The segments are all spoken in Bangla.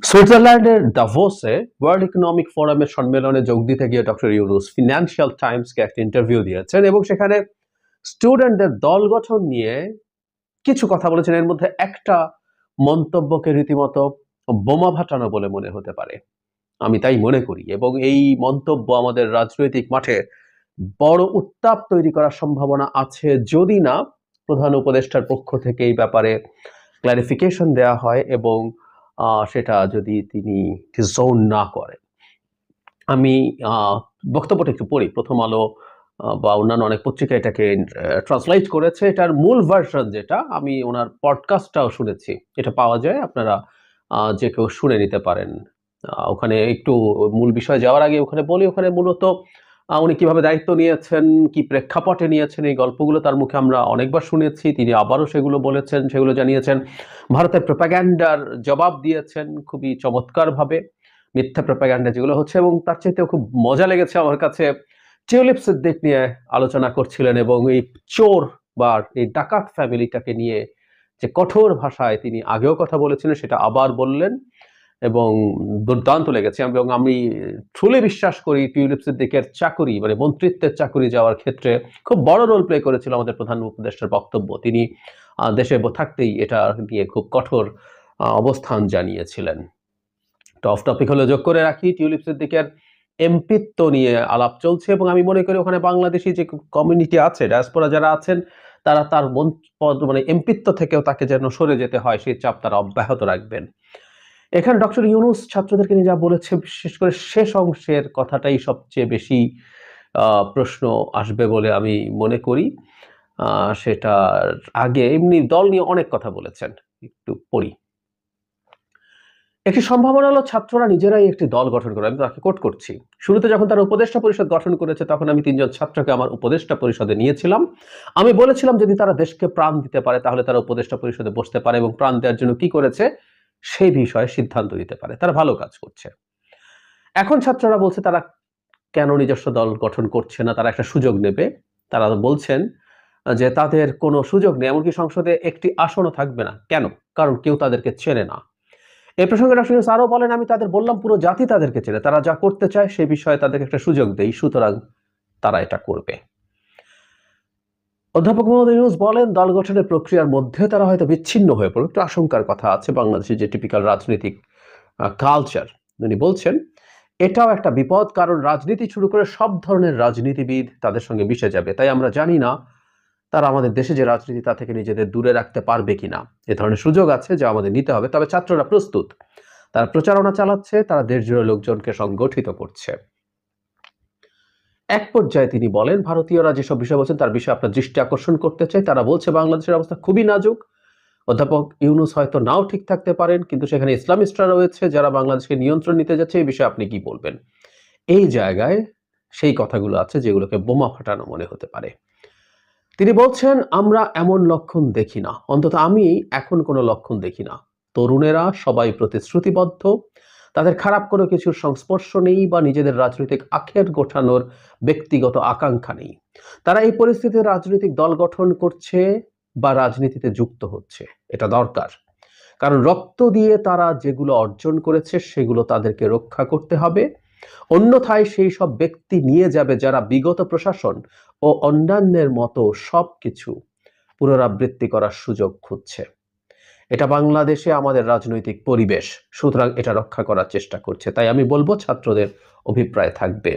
সুইজারল্যান্ডের দাভোসে ওয়ার্ল্ড ইকোনমিক ফোরামের সম্মেলনে যোগ দিতে গিয়ে ডক্টর ইউনুস ফিনান্সিয়াল টাইমসকে একটা ইন্টারভিউ দিয়েছেন এবং সেখানে স্টুডেন্টদের দল গঠন নিয়ে কিছু কথা বলেছেন। এর মধ্যে একটা মন্তব্যকে রীতিমতো বোমা ফাটানো বলে মনে হতে পারে, আমি তাই মনে করি, এবং এই মন্তব্য আমাদের রাজনৈতিক মাঠে বড় উত্তাপ তৈরি করার সম্ভাবনা আছে যদি না প্রধান উপদেষ্টার পক্ষ থেকে এই ব্যাপারে ক্লারিফিকেশন দেওয়া হয় এবং সেটা যদি তিনি ডিসওন না করেন। আমি বক্তব্যটা একটু পড়ি। প্রথম আলো বা অন্যান্য অনেক পত্রিকা এটাকে ট্রান্সলেট করেছে। এটার মূল ভার্সন যেটা, আমি ওনার পডকাস্টটাও শুনেছি, এটা পাওয়া যায়, আপনারা যে কেউ শুনে নিতে পারেন। ওখানে একটু মূল বিষয়ে যাওয়ার আগে ওখানে বলি, ওখানে মূলত উনি কিভাবে দায়িত্ব নিয়েছেন, কি প্রেক্ষাপটে নিয়েছেন, এই গল্পগুলো তার মুখে আমরা অনেকবার শুনেছি। তিনি আবারও সেগুলো বলেছেন, সেগুলো জানিয়েছেন। ভারতের প্রোপাগ্যান্ডার জবাব দিয়েছেন খুবই চমৎকারভাবে, মিথ্যা প্রোপাগ্যান্ডা যেগুলো হচ্ছে। এবং তার চাইতেও খুব মজা লেগেছে আমার কাছে, টিউলিপ সিদ্দিক নিয়ে আলোচনা করছিলেন এবং এই চোর বা এই ডাকাত ফ্যামিলিটাকে নিয়ে যে কঠোর ভাষায় তিনি আগেও কথা বলেছিলেন সেটা আবার বললেন এবং দুর্দান্ত লেগেছে। এবং আমি ট্রুলি বিশ্বাস করি টিউলিপ সিদ্দিকের চাকুরি, মানে মন্ত্রিত্বের চাকুরি যাওয়ার ক্ষেত্রে খুব বড় রোল প্লে করেছিল আমাদের প্রধান উপদেষ্টার বক্তব্য। তিনি দেশে থাকতেই এটা নিয়ে খুব কঠোর অবস্থান জানিয়েছিলেন। অফ টপিক হলে যোগ করে রাখি, টিউলিপ সিদ্দিকের এমপিত্ব নিয়ে আলাপ চলছে এবং আমি মনে করি ওখানে বাংলাদেশি যে কমিউনিটি আছে, ডায়াসপোরা যারা আছেন, তারা তার মানে এমপিত্ব থেকেও তাকে যেন সরে যেতে হয় সেই চাপ তারা অব্যাহত রাখবেন। এখানে ডক্টর ইউনুস ছাত্রদেরকে নিয়ে যা বলেছে, বিশেষ করে শেষ অংশের কথাটাই সবচেয়ে বেশি প্রশ্ন আসবে বলে আমি মনে করি। সেটার আগে এমনি দল নিয়ে অনেক কথা বলেছেন, একটু পড়ি। একটি সম্ভাবনা হলো ছাত্ররা নিজেরাই একটি দল গঠন করে। আমি তাকে কোট করছি। শুরুতে যখন তারা উপদেষ্টা পরিষদ গঠন করেছে তখন আমি ৩ জন ছাত্রকে আমার উপদেষ্টা পরিষদে নিয়েছিলাম। আমি বলেছিলাম যদি তারা দেশকে প্রাণ দিতে পারে তাহলে তারা উপদেষ্টা পরিষদে বসতে পারে এবং প্রাণ দেওয়ার জন্য কি করেছে সেই বিষয়ে সিদ্ধান্ত দিতে পারে। তারা ভালো কাজ করছে। এখন ছাত্ররা বলছে তারা কেন নিজস্ব দল গঠন করছে না, তারা একটা সুযোগ নেবে। তারা বলছেন যে তাদের কোনো সুযোগ নেই, এমনকি সংসদে একটি আসনও থাকবে না। কেন? কারণ কেউ তাদেরকে চেনে না। এই প্রসঙ্গে ডক্টর ইউনূস আরও বলেন, আমি তাদের বললাম পুরো জাতি তাদেরকে চেনে, তারা যা করতে চায় সে বিষয়ে তাদেরকে একটা সুযোগ দেই, সুতরাং তারা এটা করবে। অধ্যাপক মোহাম্মদ ইউনূস বলেন দল গঠনের প্রক্রিয়ার মধ্যে তারা হয়তো বিচ্ছিন্ন হয়ে পড়বে, একটু আশঙ্কার কথা আছে বাংলাদেশের যে টিপিক্যাল রাজনৈতিক কালচার। উনি বলছেন এটাও একটা বিপদ, কারণ রাজনীতি শুরু করে সব ধরনের রাজনীতিবিদ তাদের সঙ্গে মিশে যাবে। তাই আমরা জানি না তারা আমাদের দেশে যে রাজনীতি তা থেকে নিজেদের দূরে রাখতে পারবে কিনা। এ ধরনের সুযোগ আছে যা আমাদের নিতে হবে। তবে ছাত্ররা প্রস্তুত, তারা প্রচারণা চালাচ্ছে, তারা দেশ জুড়ে লোকজনকে সংগঠিত করছে। এক পর্যায়ে তিনি বলেন ভারতীয়রা যেসব বিষয় বলছেন তার বিষয়ে আপনার দৃষ্টি আকর্ষণ করতে চাই। তারা বলছে বাংলাদেশের অবস্থা খুবই নাজুক। অধ্যাপক ইউনূস হয়তো নাও ঠিক থাকতে পারেন, কিন্তু সেখানে ইসলামিস্টরা রয়েছে যারা বাংলাদেশকে নিয়ন্ত্রণ নিতে যাচ্ছে। এই বিষয়ে আপনি কি বলবেন? এই জায়গায় সেই কথাগুলো আছে যেগুলোকে বোমা ফাটানো মনে হতে পারে। তিনি বলছেন আমরা এমন লক্ষণ দেখি না, অন্তত আমি এখন কোনো লক্ষণ দেখি না। তরুণেরা সবাই প্রতিশ্রুতিবদ্ধ, তাদের খারাপ কোনো কিছুর সংস্পর্শ নেই বা নিজেদের রাজনৈতিক আখের গোছানোর ব্যক্তিগত আকাঙ্ক্ষা নেই। তারা এই পরিস্থিতিতে রাজনৈতিক দল গঠন করছে বা রাজনীতিতে যুক্ত হচ্ছে, এটা দরকার। কারণ রক্ত দিয়ে তারা যেগুলো অর্জন করেছে সেগুলো তাদেরকে রক্ষা করতে হবে। অন্যথায় সেই সব ব্যক্তি নিয়ে যাবে যারা বিগত প্রশাসন ও অন্যান্যের মতো সবকিছু পুনরাবৃত্তি করার সুযোগ খুঁজছে। এটা বাংলাদেশে আমাদের রাজনৈতিক পরিবেশ, সুতরাং এটা রক্ষা করার চেষ্টা করছে। তাই আমি বলবো ছাত্রদের অভিপ্রায় থাকবে।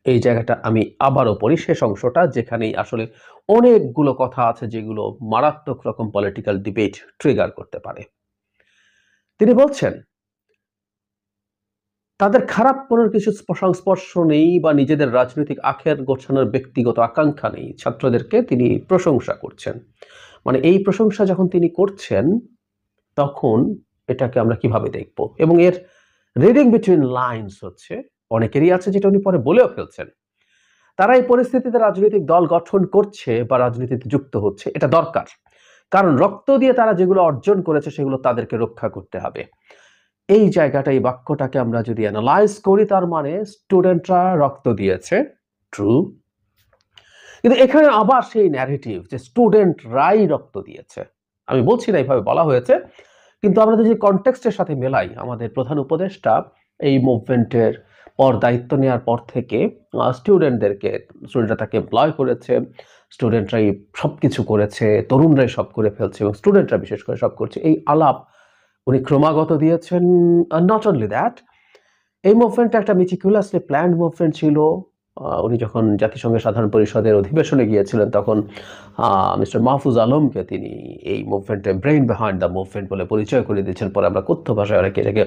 এই জায়গাটা আমি আবারও পড়ি শেষ অংশটা, যেখানেই আসলে অনেকগুলো কথা আছে যেগুলো মারাত্মক রকম পলিটিক্যাল ডিবেট ট্রিগার করতে পারে। তিনি বলছেন তাদের খারাপ কোনো কিছু সংস্পর্শ নেই বা নিজেদের রাজনৈতিক আখের গোছানোর ব্যক্তিগত আকাঙ্ক্ষা নেই। ছাত্রদেরকে তিনি প্রশংসা করছেন। মানে এই প্রশংসা যখন তিনি করছেন তখন এটাকে আমরা কিভাবে দেখব? এবং এর রিডিং বিটুইন লাইনস হচ্ছে অনেকেরই আছে যেটা উনি পরে বলেও ফেলছেন। তারা এই পরিস্থিতিতে রাজনৈতিক দল গঠন করছে বা রাজনীতিতে যুক্ত হচ্ছে, এটা দরকার। কারণ রক্ত দিয়ে তারা যেগুলো অর্জন করেছে সেগুলো তাদেরকে রক্ষা করতে হবে। এই জায়গাটা, এই বাক্যটাকে আমরা যদি অ্যানালাইজ করি তার মানে স্টুডেন্টরা রক্ত দিয়েছে, ট্রু। কিন্তু এখানে আবার সেই ন্যারেটিভ যে স্টুডেন্টরাই রক্ত দিয়েছে, আমি বলছি না এইভাবে বলা হয়েছে, কিন্তু আমরা যদি কনটেক্সটের সাথে মেলাই, আমাদের প্রধান উপদেষ্টা এই মুভমেন্টের পর দায়িত্ব নেওয়ার পর থেকে স্টুডেন্টরা তাকে এমপ্লয় করেছে, স্টুডেন্টরাই সবকিছু করেছে, তরুণরাই সব করে ফেলছে এবং স্টুডেন্টরা বিশেষ করে সব করছে, এই আলাপ উনি ক্রমাগত দিয়েছেন। নট অনলি দ্যাট, এই মুভমেন্টটা একটা মেটিকুলাসলি প্ল্যান্ড মুভমেন্ট ছিল। উনি যখন জাতিসংঘের সাধারণ পরিষদের অধিবেশনে গিয়েছিলেন তখন মিস্টার মাহফুজ আলমকে তিনি এই মুভমেন্টের ব্রেইন বিহাইন্ড দ্য মুভমেন্ট বলে পরিচয় করে দিয়েছেন। পরে আমরা কথ্য ভাষায় অনেকে এটাকে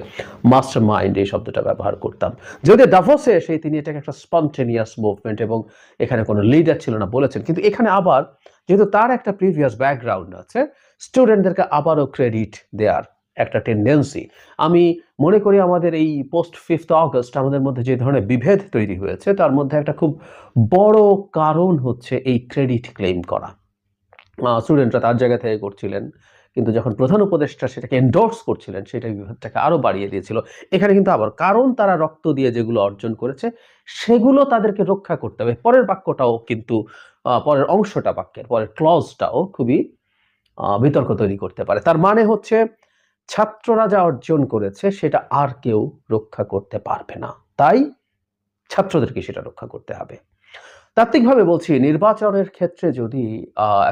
মাস্টার মাইন্ড এই শব্দটা ব্যবহার করতাম। যদি দাভোসে সেই তিনি এটাকে একটা স্পন্টেনিয়াস মুভমেন্ট এবং এখানে কোনো লিডার ছিল না বলেছেন। কিন্তু এখানে আবার যেহেতু তার একটা প্রিভিয়াস ব্যাকগ্রাউন্ড আছে, স্টুডেন্টদেরকে আবারও ক্রেডিট দেওয়ার একটা টেন্ডেন্সি আমি মনে করি আমাদের এই পোস্ট 5th অগস্ট আমাদের মধ্যে যে ধরনের বিভেদ তৈরি হয়েছে তার মধ্যে একটা খুব বড় কারণ হচ্ছে এই ক্রেডিট ক্লেম করা। স্টুডেন্টরা তার জায়গা থেকে করছিলেন, কিন্তু যখন প্রধান উপদেষ্টা সেটাকে এন্ডোর্স করছিলেন সেটা বিভেদটাকে আরো বাড়িয়ে দিয়েছিল। এখানে কিন্তু আবার কারণ তারা রক্ত দিয়ে যেগুলো অর্জন করেছে সেগুলো তাদেরকে রক্ষা করতে হবে। পরের বাক্যটাও কিন্তু পরের অংশটা বাক্যের পরের ক্লজটাও খুবই বিতর্ক তৈরি করতে পারে। তার মানে হচ্ছে ছাত্ররা যা অর্জন করেছে সেটা আর কেউ রক্ষা করতে পারবে না, তাই ছাত্রদেরকে সেটা রক্ষা করতে হবে। তাত্ত্বিকভাবে বলছি, নির্বাচনের ক্ষেত্রে যদি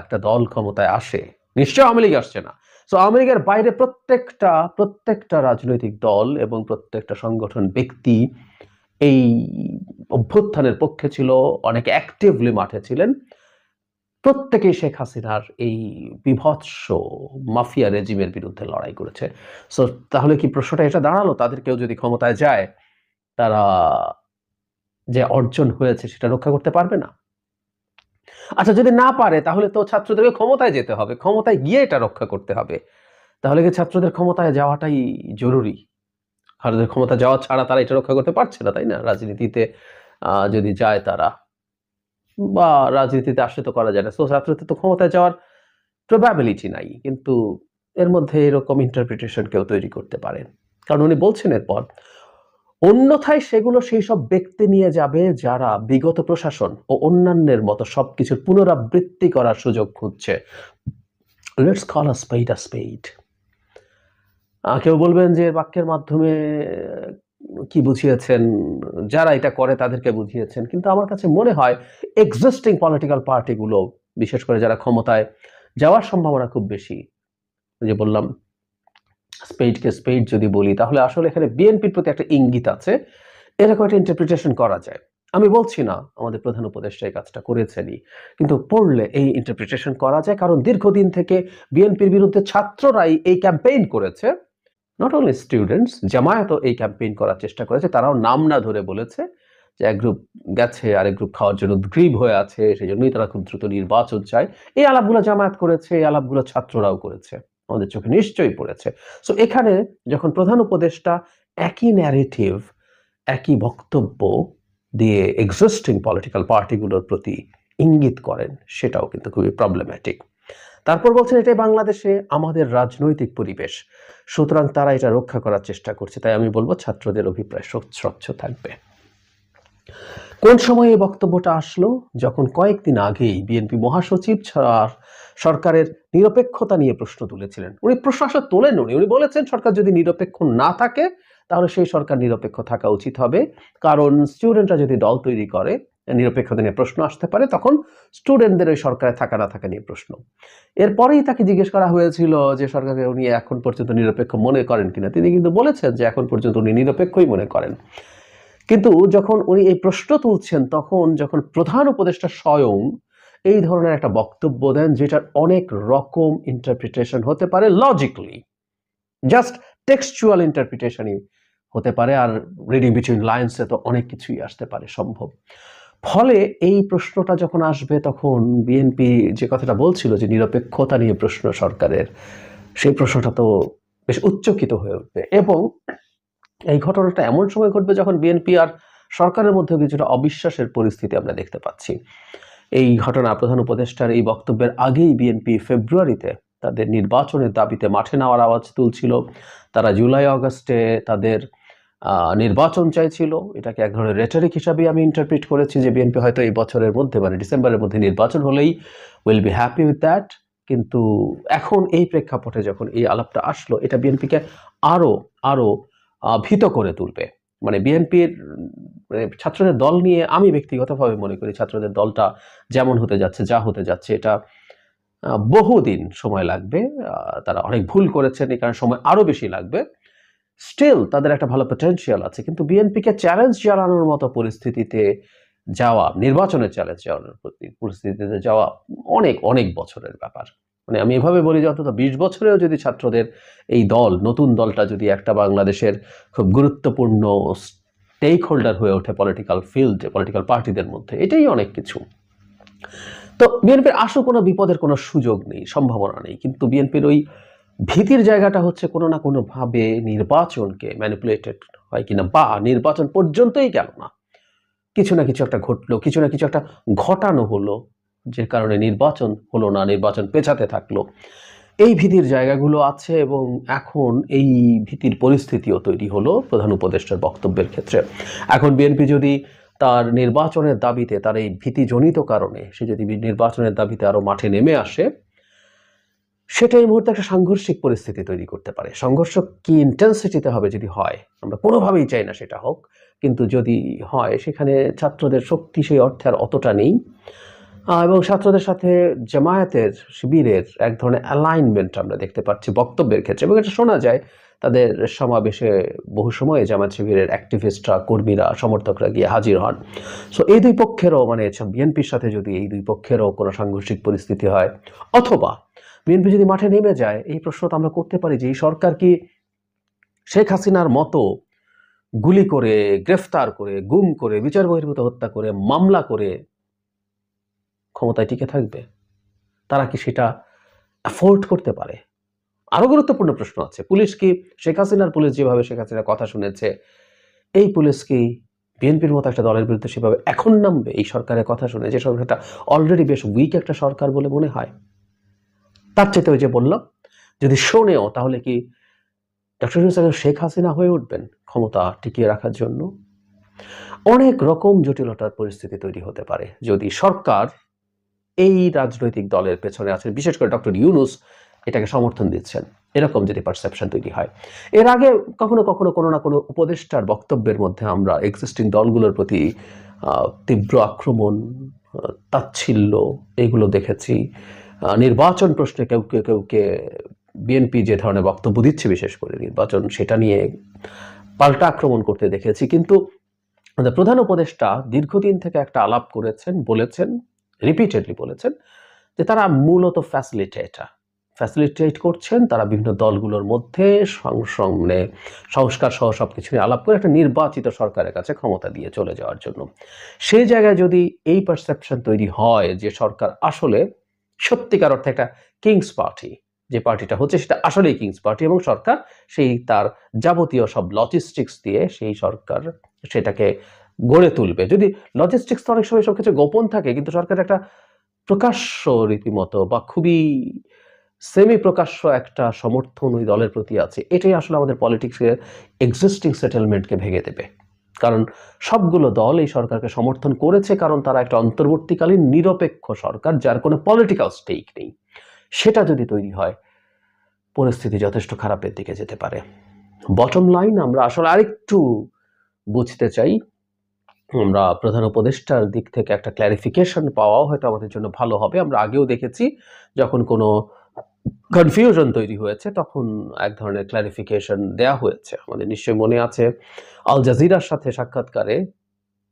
একটা দল ক্ষমতায় আসে, নিশ্চয় আওয়ামী লীগ আসছে না, সো আওয়ামী লীগের বাইরে প্রত্যেকটা রাজনৈতিক দল এবং প্রত্যেকটা সংগঠন ব্যক্তি এই অভ্যুত্থানের পক্ষে ছিল, অনেক অ্যাক্টিভলি মাঠে ছিলেন। প্রত্যেকেই শেখ হাসিনার এই বিভৎস মাফিয়া রেজিমের বিরুদ্ধে লড়াই করেছে। সো তাহলে কি প্রশ্নটা এটা দাঁড়ালো, তাদের কেউ যদি ক্ষমতায় যায় তারা যে অর্জন হয়েছে সেটা রক্ষা করতে পারবে না? আচ্ছা, যদি না পারে তাহলে তো ছাত্রদেরকে ক্ষমতায় যেতে হবে, ক্ষমতায় গিয়ে এটা রক্ষা করতে হবে। তাহলে কি ছাত্রদের ক্ষমতায় যাওয়াটাই জরুরি? ছাত্রদের ক্ষমতা যাওয়া ছাড়া তারা এটা রক্ষা করতে পারছে না, তাই না? রাজনীতিতে যদি যায় তারা, বা রাজনীতিতে আসলে তো করা যায় না। সো ছাত্রদের তো ক্ষমতায় যাওয়ার প্রবাবিলিটি নাই, কিন্তু এর মধ্যে এরকম ইন্টারপ্রিটেশন কেউ তৈরি করতে পারেন। কারণ উনি বলছেন এরপর, অন্যথায় সেগুলো সেই সব ব্যক্তি নিয়ে যাবে যারা বিগত প্রশাসন ও অন্যান্যের মতো সবকিছুর পুনরাবৃত্তি করার সুযোগ খুঁজছে। Let's call a spade a spade. কেউ বলবেন যে বাক্যের মাধ্যমে কি বুঝিয়েছেন, যারা এটা করে তাদেরকে বুঝিয়েছেন, কিন্তু আমার কাছে মনে হয় এক্সিস্টিং পলিটিক্যাল পার্টিগুলো, বিশেষ করে যারা ক্ষমতায় যাওয়ার সম্ভাবনা খুব বেশি, যে বললাম স্পেডকে স্পেড যদি বলি, তাহলে আসলে এখানে বিএনপির প্রতি একটা ইঙ্গিত আছে, এরকম একটা ইন্টারপ্রিটেশন করা যায়। আমি বলছি না আমাদের প্রধান উপদেষ্টা এই কাজটা করেছেনই, কিন্তু পড়লে এই ইন্টারপ্রিটেশন করা যায়, কারণ দীর্ঘদিন থেকে বিএনপির বিরুদ্ধে ছাত্ররাই এই ক্যাম্পেইন করেছে। নট অনলি স্টুডেন্টস, জামায়াতও এই ক্যাম্পেইন করার চেষ্টা করেছে, তারাও নাম না ধরে বলেছে যে এক গ্রুপ গেছে আরেক গ্রুপ খাওয়ার জন্য উদ্গ্রীব হয়ে আছে, সেই জন্যই তারা খুব দ্রুত নির্বাচন চায়। এই আলাপগুলো জামায়াত করেছে, এই আলাপগুলো ছাত্ররাও করেছে, আমাদের চোখে নিশ্চয়ই পড়েছে। সো এখানে যখন প্রধান উপদেষ্টা একই ন্যারেটিভ, একই বক্তব্য দিয়ে এক্সিস্টিং পলিটিক্যাল পার্টিগুলোর প্রতি ইঙ্গিত করেন, সেটাও কিন্তু খুবই প্রবলেম্যাটিক। তারপর বলছেন এটাই বাংলাদেশে আমাদের রাজনৈতিক পরিবেশ, সুতরাং তারা এটা রক্ষা করার চেষ্টা করছে। তাই আমি বলবো ছাত্রদের অভিপ্রায় স্বচ্ছ থাকবে। কোন সময় এই বক্তব্যটা আসলো? যখন কয়েকদিন আগেই বিএনপি মহাসচিব সরকারের নিরপেক্ষতা নিয়ে প্রশ্ন তুলেছিলেন। উনি প্রশ্ন আসলে তোলেন, উনি বলেছেন সরকার যদি নিরপেক্ষ না থাকে তাহলে সেই সরকার নিরপেক্ষ থাকা উচিত হবে, কারণ স্টুডেন্টরা যদি দল তৈরি করে নিরপেক্ষতা নিয়ে প্রশ্ন আসতে পারে, তখন স্টুডেন্টদের ওই সরকারে থাকা না থাকা নিয়ে প্রশ্ন। এরপরেই তাকে জিজ্ঞেস করা হয়েছিল যে সরকারকে উনি এখন পর্যন্ত নিরপেক্ষ মনে করেন কিনা। তিনি কিন্তু বলেছেন যে এখন পর্যন্ত উনি নিরপেক্ষই মনে করেন। কিন্তু যখন উনি এই প্রশ্ন তুলছেন, তখন যখন প্রধান উপদেষ্টা স্বয়ং এই ধরনের একটা বক্তব্য দেন যেটার অনেক রকম ইন্টারপ্রিটেশন হতে পারে, লজিক্যালি জাস্ট টেক্সচুয়াল ইন্টারপ্রিটেশনই হতে পারে, আর রিডিং বিটুইন লাইন্সে তো অনেক কিছুই আসতে পারে সম্ভব। ফলে এই প্রশ্নটা যখন আসবে তখন বিএনপি যে কথাটা বলছিল যে নিরপেক্ষতা নিয়ে প্রশ্ন সরকারের, সেই প্রশ্নটা তো বেশ উচ্চকিত হয়ে উঠবে। এবং এই ঘটনাটা এমন সময় ঘটবে যখন বিএনপি আর সরকারের মধ্যে কিছুটা অবিশ্বাসের পরিস্থিতি আমরা দেখতে পাচ্ছি। এই ঘটনা প্রধান উপদেষ্টার এই বক্তব্যের আগেই বিএনপি ফেব্রুয়ারিতে তাদের নির্বাচনের দাবিতে মাঠে নামার আওয়াজ তুলছিল। তারা জুলাই আগস্টে তাদের নির্বাচন চাইছিল। এটাকে এক ধরনের রেটরিক হিসাবে আমি ইন্টারপ্রিট করেছি যে বিএনপি হয়তো এই বছরের মধ্যে মানে ডিসেম্বরের মধ্যে নির্বাচন হলেই will be happy with that. কিন্তু এখন এই প্রেক্ষাপটে যখন এই আলাপটা আসলো, এটা বিএনপিকে আরো আরো ভীত করে তুলবে। মানে বিএনপির মানে ছাত্রদের দল নিয়ে আমি ব্যক্তিগতভাবে মনে করি ছাত্রদের দলটা যেমন হতে যাচ্ছে, যা হতে যাচ্ছে, এটা বহুদিন সময় লাগবে। তারা অনেক ভুল করেছেন, এই কারণে সময় আরো বেশি লাগবে। স্টিল তাদের একটা ভালো পটেনশিয়াল আছে, কিন্তু বিএনপিকে চ্যালেঞ্জ জানানোর মতো পরিস্থিতিতে যাওয়া, নির্বাচনের চ্যালেঞ্জ জানানোর পরিস্থিতিতে যাওয়া অনেক অনেক বছরের ব্যাপার। মানে আমি এভাবে বলি যে অন্তত 20 বছরেও যদি ছাত্রদের এই দল, নতুন দলটা যদি একটা বাংলাদেশের খুব গুরুত্বপূর্ণ স্টেক হোল্ডার হয়ে ওঠে পলিটিক্যাল ফিল্ডে, পলিটিক্যাল পার্টিদের মধ্যে, এটাই অনেক কিছু। তো বিএনপির আসলে কোনো বিপদের কোনো সুযোগ নেই, সম্ভাবনা নেই, কিন্তু বিএনপির ওই ভীতির জায়গাটা হচ্ছে কোনো না কোনোভাবে নির্বাচনকে ম্যানিপুলেটেড হয় কিনা, বা নির্বাচন পর্যন্তই গেল না, কিছু না কিছু একটা ঘটলো, কিছু না কিছু একটা ঘটানো হলো, যে কারণে নির্বাচন হলো না, নির্বাচন পেছাতে থাকলো। এই ভীতির জায়গাগুলো আছে, এবং এখন এই ভীতির পরিস্থিতিও তৈরি হলো প্রধান উপদেষ্টার বক্তব্যের ক্ষেত্রে। এখন বিএনপি যদি তার নির্বাচনের দাবিতে, তার এই ভীতিজনিত কারণে সে যদি নির্বাচনের দাবিতে আরো মাঠে নেমে আসে, সেটা এই মুহূর্তে একটা সাংঘর্ষিক পরিস্থিতি তৈরি করতে পারে। সংঘর্ষ কি ইন্টেন্সিটিতে হবে যদি হয়, আমরা কোনোভাবেই চাই না সেটা হোক, কিন্তু যদি হয় সেখানে ছাত্রদের শক্তি সেই অর্থে আর অতটা নেই, এবং ছাত্রদের সাথে জামায়াতের, শিবিরের এক ধরনের অ্যালাইনমেন্ট আমরা দেখতে পাচ্ছি বক্তব্যের ক্ষেত্রে, এবং এটা শোনা যায় তাদের সমাবেশে বহু সময় জামায়াত শিবিরের অ্যাক্টিভিস্টরা, কর্মীরা, সমর্থকরা গিয়ে হাজির হন। সো এই দুই পক্ষেরও, মানে বিএনপির সাথে যদি এই দুই পক্ষেরও কোনো সাংঘর্ষিক পরিস্থিতি হয়, অথবা বিএনপি যদি মাঠে নেমে যায়, এই প্রশ্নটা আমরা করতে পারি যে এই সরকার কি শেখ হাসিনার মতো গুলি করে, গ্রেফতার করে, গুম করে, বিচার বহির্ভূত হত্যা করে, মামলা করে ক্ষমতায় টিকে থাকবে? তারা কি সেটা অ্যাফোর্ড করতে পারে? আরো গুরুত্বপূর্ণ প্রশ্ন আছে, পুলিশ কি, শেখ হাসিনার পুলিশ যেভাবে শেখ হাসিনার কথা শুনেছে, এই পুলিশ কি বিএনপির মতো একটা দলের বিরুদ্ধে সেভাবে এখন নামবে এই সরকারের কথা শুনে, যে সরকারটা অলরেডি বেশ উইক একটা সরকার বলে মনে হয়? তার চেয়ে ওই যে বললাম, যদি শোনেও, তাহলে কি ডক্টর ইউনূস শেখ হাসিনা হয়ে উঠবেন ক্ষমতা টিকিয়ে রাখার জন্য? অনেক রকম জটিলতার পরিস্থিতি তৈরি হতে পারে যদি সরকার এই রাজনৈতিক দলের পেছনে আছেন, বিশেষ করে ডক্টর ইউনূস এটাকে সমর্থন দিচ্ছেন, এরকম যদি পারসেপশন তৈরি হয়। এর আগে কখনো কখনো কোনো না কোনো উপদেষ্টার বক্তব্যের মধ্যে আমরা এক্সিস্টিং দলগুলোর প্রতি তীব্র আক্রমণ, তাচ্ছিল্য, এগুলো দেখেছি। নির্বাচন প্রশ্নে কেউকে বিএনপি যে ধরনের বক্তব্য দিচ্ছে, বিশেষ করে নির্বাচন, সেটা নিয়ে পাল্টা আক্রমণ করতে দেখেছি। কিন্তু আমাদের প্রধান উপদেষ্টা দীর্ঘদিন থেকে একটা আলাপ করেছেন, বলেছেন, রিপিটেডলি বলেছেন যে তারা মূলত ফ্যাসিলিটেট করছেন, তারা বিভিন্ন দলগুলোর মধ্যে সংস্কার সহ সবকিছু নিয়ে আলাপ করে একটা নির্বাচিত সরকারের কাছে ক্ষমতা দিয়ে চলে যাওয়ার জন্য। সেই জায়গায় যদি এই পারসেপশন তৈরি হয় যে সরকার আসলে সত্যিকার অর্থে একটা কিংস পার্টি, যে পার্টিটা হচ্ছে সেটা আসলেই কিংস পার্টি, এবং সরকার সেই তার যাবতীয় সব লজিস্টিক্স দিয়ে সেই সরকার সেটাকে গড়ে তুলবে। যদি লজিস্টিক্স তো অনেক সময় সবকিছু গোপন থাকে, কিন্তু সরকার একটা প্রকাশ্য রীতিমতো বা খুবই সেমি প্রকাশ্য একটা সমর্থন ওই দলের প্রতি আছে, এটাই আসলে আমাদের পলিটিক্সের এক্সিস্টিং সেটেলমেন্টকে ভেঙে দেবে। কারণ সবগুলো দল এই সরকারকে সমর্থন করেছে কারণ তারা একটা অন্তর্বর্তীকালীন নিরপেক্ষ সরকার, যার কোনো পলিটিক্যাল স্টেক নেই। সেটা যদি তৈরি হয়, পরিস্থিতি যথেষ্ট খারাপের দিকে যেতে পারে। বটম লাইন, আমরা আসলে আরেকটু বুঝতে চাই, আমরা প্রধান উপদেষ্টার দিক থেকে একটা ক্ল্যারিফিকেশন পাওয়াও হয়তো আমাদের জন্য ভালো হবে। আমরা আগেও দেখেছি যখন কোনো কনফিউশন তৈরি হয়েছে, তখন এক ধরনের ক্ল্যারিফিকেশন দেয়া হয়েছে। আমাদের নিশ্চয়ই মনে আছে আল জাজিরার সাথে সাক্ষাৎকারে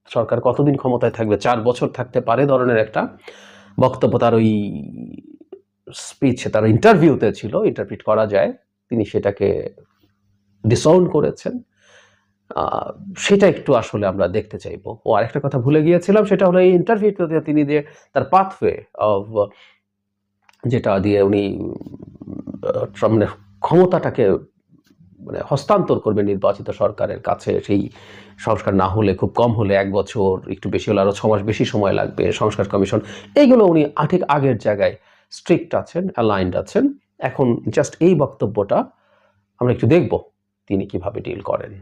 সরকার কতদিন ক্ষমতায় থাকবে, 4 বছর থাকতে পারে ধরনের একটা বক্তব্য তার ওই স্পিচে, তার ইন্টারভিউতে ছিল, ইন্টারপ্রিট করা যায়। তিনি সেটাকে ডিসাউন্ড করেছেন। সেটা একটু আসলে আমরা দেখতে চাইবো। ও আরেকটা কথা ভুলে গিয়েছিলাম, সেটা হলো এই ইন্টারভিউতে তিনি যে তার পাথওয়ে অফ, যেটা দিয়ে উনি মানে ক্ষমতাটাকে মানে হস্তান্তর করবে নির্বাচিত সরকারের কাছে, সেই সংস্কার না হলে, খুব কম হলে 1 বছর, একটু বেশি হলে আরো 6 মাস বেশি সময় লাগবে, সংস্কার কমিশন, এইগুলো উনি ঠিক আগের জায়গায় স্ট্রিক্ট আছেন, অ্যালাইন্ড আছেন। এখন জাস্ট এই বক্তব্যটা আমরা একটু দেখব তিনি কিভাবে ডিল করেন।